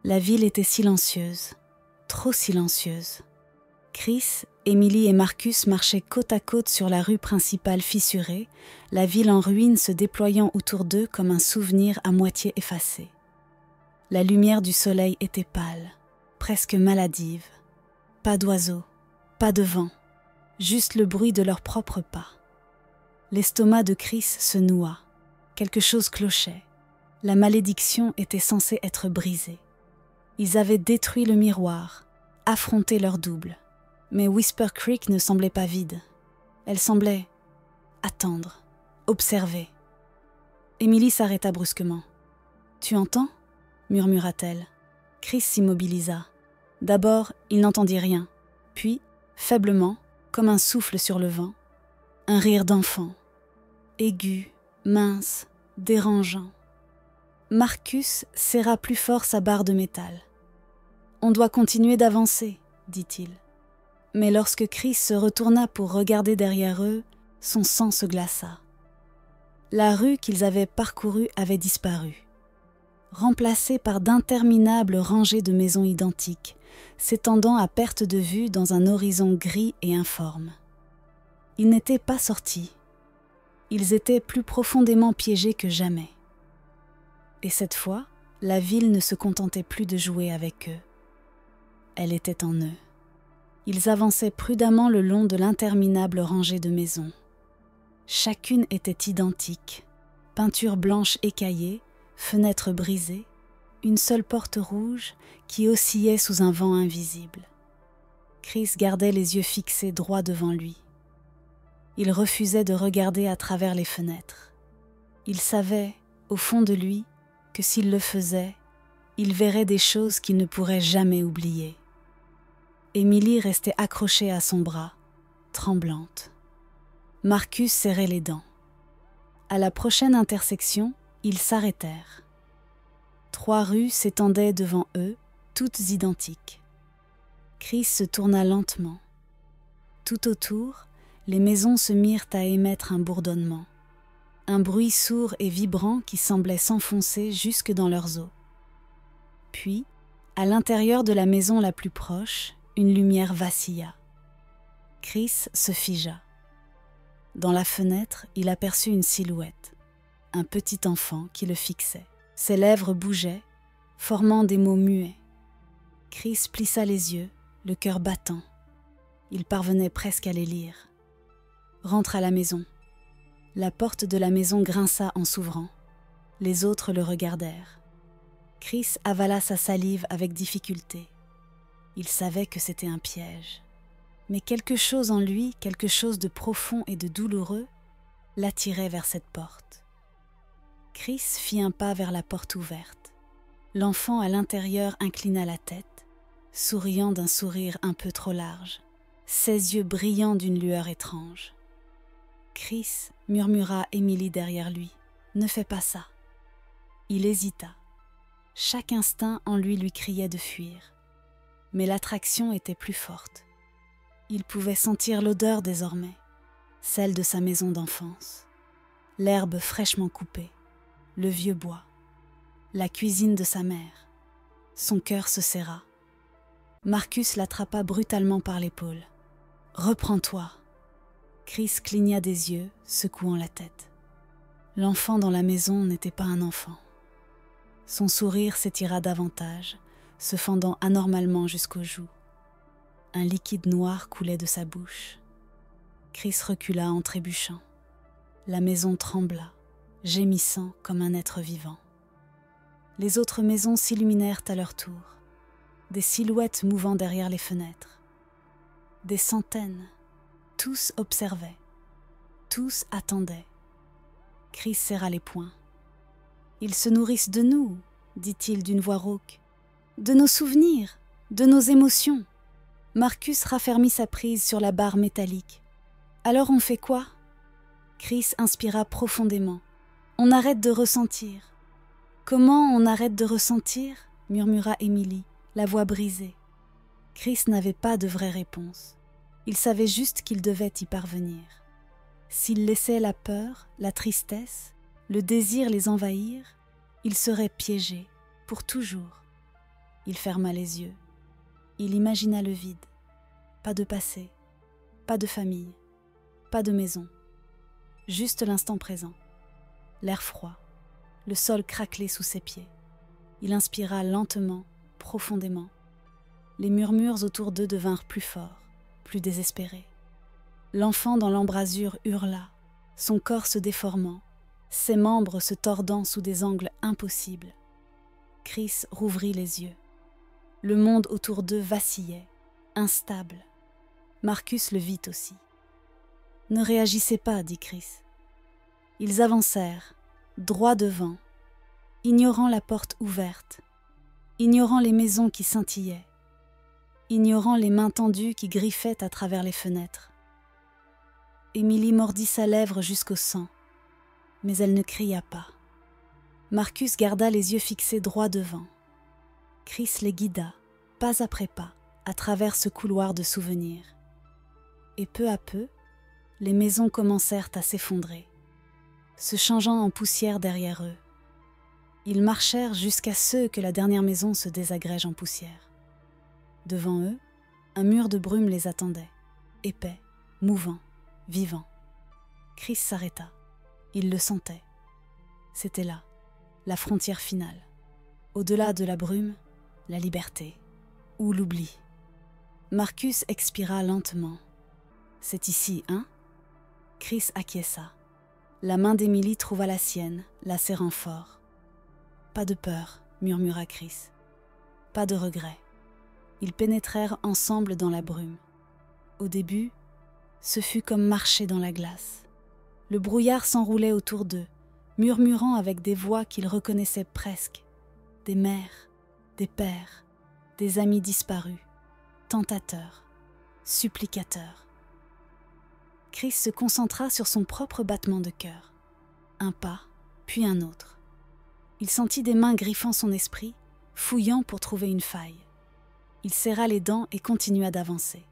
La ville était silencieuse, trop silencieuse. Chris, Emily et Marcus marchaient côte à côte sur la rue principale fissurée, la ville en ruine se déployant autour d'eux comme un souvenir à moitié effacé. La lumière du soleil était pâle, presque maladive. Pas d'oiseaux, pas de vent, juste le bruit de leurs propres pas. L'estomac de Chris se noua, quelque chose clochait. La malédiction était censée être brisée. Ils avaient détruit le miroir, affronté leur double. Mais Whisper Creek ne semblait pas vide. Elle semblait attendre, observer. Emily s'arrêta brusquement. « Tu entends ?» murmura-t-elle. Chris s'immobilisa. D'abord, il n'entendit rien. Puis, faiblement, comme un souffle sur le vent, un rire d'enfant, aigu, mince, dérangeant. Marcus serra plus fort sa barre de métal. « On doit continuer d'avancer, » dit-il. Mais lorsque Chris se retourna pour regarder derrière eux, son sang se glaça. La rue qu'ils avaient parcourue avait disparu, remplacée par d'interminables rangées de maisons identiques, s'étendant à perte de vue dans un horizon gris et informe. Ils n'étaient pas sortis. Ils étaient plus profondément piégés que jamais. Et cette fois, la ville ne se contentait plus de jouer avec eux. Elle était en eux. Ils avançaient prudemment le long de l'interminable rangée de maisons. Chacune était identique. Peinture blanche écaillée, fenêtres brisées, une seule porte rouge qui oscillait sous un vent invisible. Chris gardait les yeux fixés droit devant lui. Il refusait de regarder à travers les fenêtres. Il savait, au fond de lui, que s'il le faisait, il verrait des choses qu'il ne pourrait jamais oublier. Emily restait accrochée à son bras, tremblante. Marcus serrait les dents. À la prochaine intersection, ils s'arrêtèrent. 3 rues s'étendaient devant eux, toutes identiques. Chris se tourna lentement. Tout autour, les maisons se mirent à émettre un bourdonnement, un bruit sourd et vibrant qui semblait s'enfoncer jusque dans leurs os. Puis, à l'intérieur de la maison la plus proche, une lumière vacilla. Chris se figea. Dans la fenêtre, il aperçut une silhouette, un petit enfant qui le fixait. Ses lèvres bougeaient, formant des mots muets. Chris plissa les yeux, le cœur battant. Il parvenait presque à les lire. « Rentre à la maison. » La porte de la maison grinça en s'ouvrant. Les autres le regardèrent. Chris avala sa salive avec difficulté. Il savait que c'était un piège. Mais quelque chose en lui, quelque chose de profond et de douloureux, l'attirait vers cette porte. Chris fit un pas vers la porte ouverte. L'enfant à l'intérieur inclina la tête, souriant d'un sourire un peu trop large, ses yeux brillants d'une lueur étrange. « Chris, » murmura Emily derrière lui, « ne fais pas ça. » Il hésita. Chaque instinct en lui criait de fuir. Mais l'attraction était plus forte. Il pouvait sentir l'odeur désormais, celle de sa maison d'enfance, l'herbe fraîchement coupée, le vieux bois, la cuisine de sa mère. Son cœur se serra. Marcus l'attrapa brutalement par l'épaule. « Reprends-toi !» Chris cligna des yeux, secouant la tête. L'enfant dans la maison n'était pas un enfant. Son sourire s'étira davantage, se fendant anormalement jusqu'aux joues. Un liquide noir coulait de sa bouche. Chris recula en trébuchant. La maison trembla, gémissant comme un être vivant. Les autres maisons s'illuminèrent à leur tour, des silhouettes mouvant derrière les fenêtres. Des centaines, tous observaient, tous attendaient. Chris serra les poings. « Ils se nourrissent de nous, » dit-il d'une voix rauque. « De nos souvenirs, de nos émotions. » Marcus raffermit sa prise sur la barre métallique. « Alors on fait quoi ?» Chris inspira profondément. « On arrête de ressentir. »« Comment on arrête de ressentir ?» murmura Emily, la voix brisée. Chris n'avait pas de vraie réponse. Il savait juste qu'il devait y parvenir. S'il laissait la peur, la tristesse, le désir les envahir, il serait piégé, pour toujours. Il ferma les yeux. Il imagina le vide. Pas de passé, pas de famille, pas de maison. Juste l'instant présent. L'air froid, le sol craquelé sous ses pieds. Il inspira lentement, profondément. Les murmures autour d'eux devinrent plus forts, plus désespérés. L'enfant dans l'embrasure hurla, son corps se déformant, ses membres se tordant sous des angles impossibles. Chris rouvrit les yeux. Le monde autour d'eux vacillait, instable. Marcus le vit aussi. « Ne réagissez pas, dit Chris. » Ils avancèrent, droit devant, ignorant la porte ouverte, ignorant les maisons qui scintillaient, ignorant les mains tendues qui griffaient à travers les fenêtres. Émilie mordit sa lèvre jusqu'au sang, mais elle ne cria pas. Marcus garda les yeux fixés droit devant. Chris les guida, pas après pas, à travers ce couloir de souvenirs. Et peu à peu, les maisons commencèrent à s'effondrer, se changeant en poussière derrière eux. Ils marchèrent jusqu'à ce que la dernière maison se désagrège en poussière. Devant eux, un mur de brume les attendait, épais, mouvant, vivant. Chris s'arrêta. Il le sentait. C'était là, la frontière finale. Au-delà de la brume, la liberté, ou l'oubli. Marcus expira lentement. « C'est ici, hein ?» Chris acquiesça. La main d'Émilie trouva la sienne, la serrant fort. « Pas de peur, » murmura Chris. « Pas de regret. » Ils pénétrèrent ensemble dans la brume. Au début, ce fut comme marcher dans la glace. Le brouillard s'enroulait autour d'eux, murmurant avec des voix qu'ils reconnaissaient presque. Des mères, des pères, des amis disparus, tentateurs, supplicateurs. Chris se concentra sur son propre battement de cœur. Un pas, puis un autre. Il sentit des mains griffant son esprit, fouillant pour trouver une faille. Il serra les dents et continua d'avancer.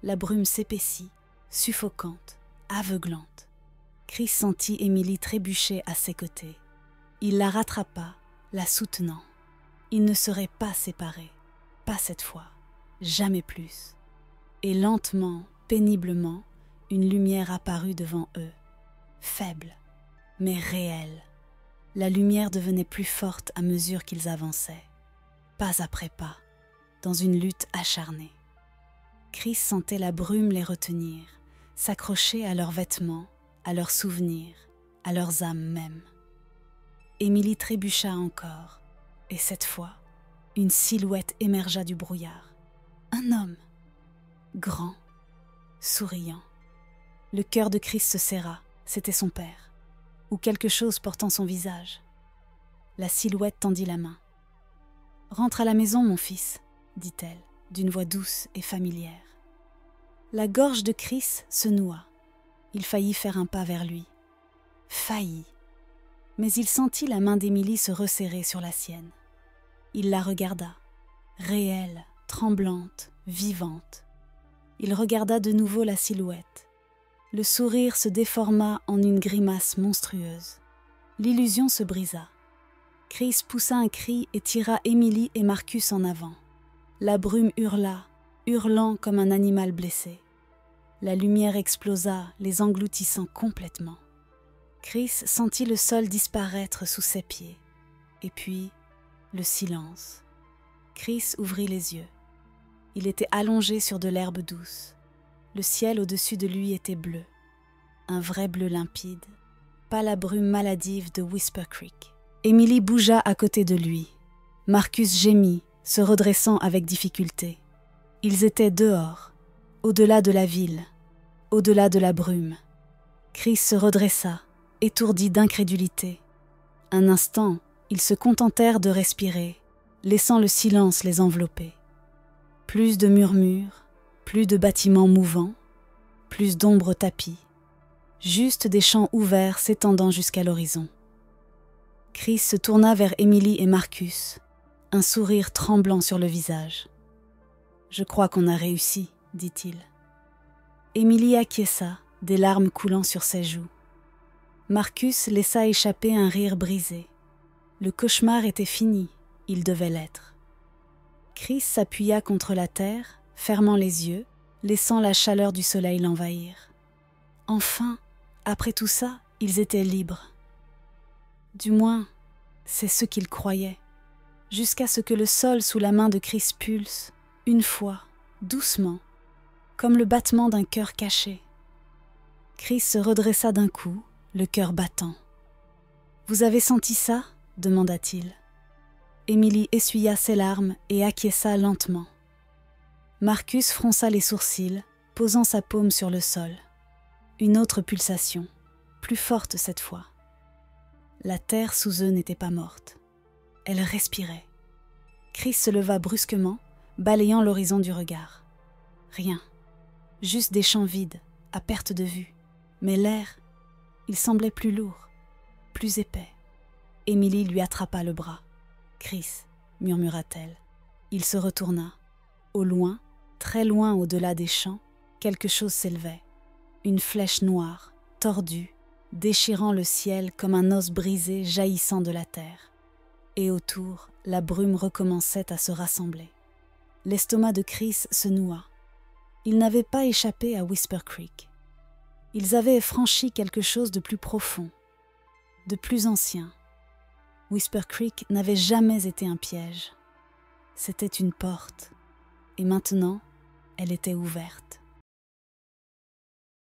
La brume s'épaissit, suffocante, aveuglante. Chris sentit Émilie trébucher à ses côtés. Il la rattrapa, la soutenant. Ils ne seraient pas séparés, pas cette fois, jamais plus. Et lentement, péniblement, une lumière apparut devant eux, faible, mais réelle. La lumière devenait plus forte à mesure qu'ils avançaient, pas après pas, dans une lutte acharnée. Chris sentait la brume les retenir, s'accrocher à leurs vêtements, à leurs souvenirs, à leurs âmes mêmes. Émilie trébucha encore, et cette fois, une silhouette émergea du brouillard. Un homme, grand, souriant. Le cœur de Chris se serra, c'était son père, ou quelque chose portant son visage. La silhouette tendit la main. « Rentre à la maison, mon fils », dit-elle, d'une voix douce et familière. La gorge de Chris se noua. Il faillit faire un pas vers lui. Faillit. Mais il sentit la main d'Émilie se resserrer sur la sienne. Il la regarda, réelle, tremblante, vivante. Il regarda de nouveau la silhouette. Le sourire se déforma en une grimace monstrueuse. L'illusion se brisa. Chris poussa un cri et tira Émilie et Marcus en avant. La brume hurla, hurlant comme un animal blessé. La lumière explosa, les engloutissant complètement. Chris sentit le sol disparaître sous ses pieds. Et puis, le silence. Chris ouvrit les yeux. Il était allongé sur de l'herbe douce. Le ciel au-dessus de lui était bleu. Un vrai bleu limpide, pas la brume maladive de Whisper Creek. Émilie bougea à côté de lui. Marcus gémit, se redressant avec difficulté. Ils étaient dehors, au-delà de la ville, au-delà de la brume. Chris se redressa, étourdi d'incrédulité. Un instant, ils se contentèrent de respirer, laissant le silence les envelopper. Plus de murmures, plus de bâtiments mouvants, plus d'ombres tapies, juste des champs ouverts s'étendant jusqu'à l'horizon. Chris se tourna vers Émilie et Marcus, un sourire tremblant sur le visage. « Je crois qu'on a réussi, » dit-il. Émilie acquiesça, des larmes coulant sur ses joues. Marcus laissa échapper un rire brisé. Le cauchemar était fini, il devait l'être. Chris s'appuya contre la terre, fermant les yeux, laissant la chaleur du soleil l'envahir. Enfin, après tout ça, ils étaient libres. Du moins, c'est ce qu'ils croyaient, jusqu'à ce que le sol sous la main de Chris pulse, une fois, doucement, comme le battement d'un cœur caché. Chris se redressa d'un coup, le cœur battant. « Vous avez senti ça ?» demanda-t-il. Émilie essuya ses larmes et acquiesça lentement. Marcus fronça les sourcils, posant sa paume sur le sol. Une autre pulsation, plus forte cette fois. La terre sous eux n'était pas morte. Elle respirait. Chris se leva brusquement, balayant l'horizon du regard. Rien. Juste des champs vides, à perte de vue. Mais l'air, il semblait plus lourd, plus épais. Émilie lui attrapa le bras. « Chris », murmura-t-elle. Il se retourna. Au loin, très loin au-delà des champs, quelque chose s'élevait. Une flèche noire, tordue, déchirant le ciel comme un os brisé jaillissant de la terre. Et autour, la brume recommençait à se rassembler. L'estomac de Chris se noua. Ils n'avaient pas échappé à Whisper Creek. Ils avaient franchi quelque chose de plus profond, de plus ancien. Whisper Creek n'avait jamais été un piège. C'était une porte, et maintenant, elle était ouverte.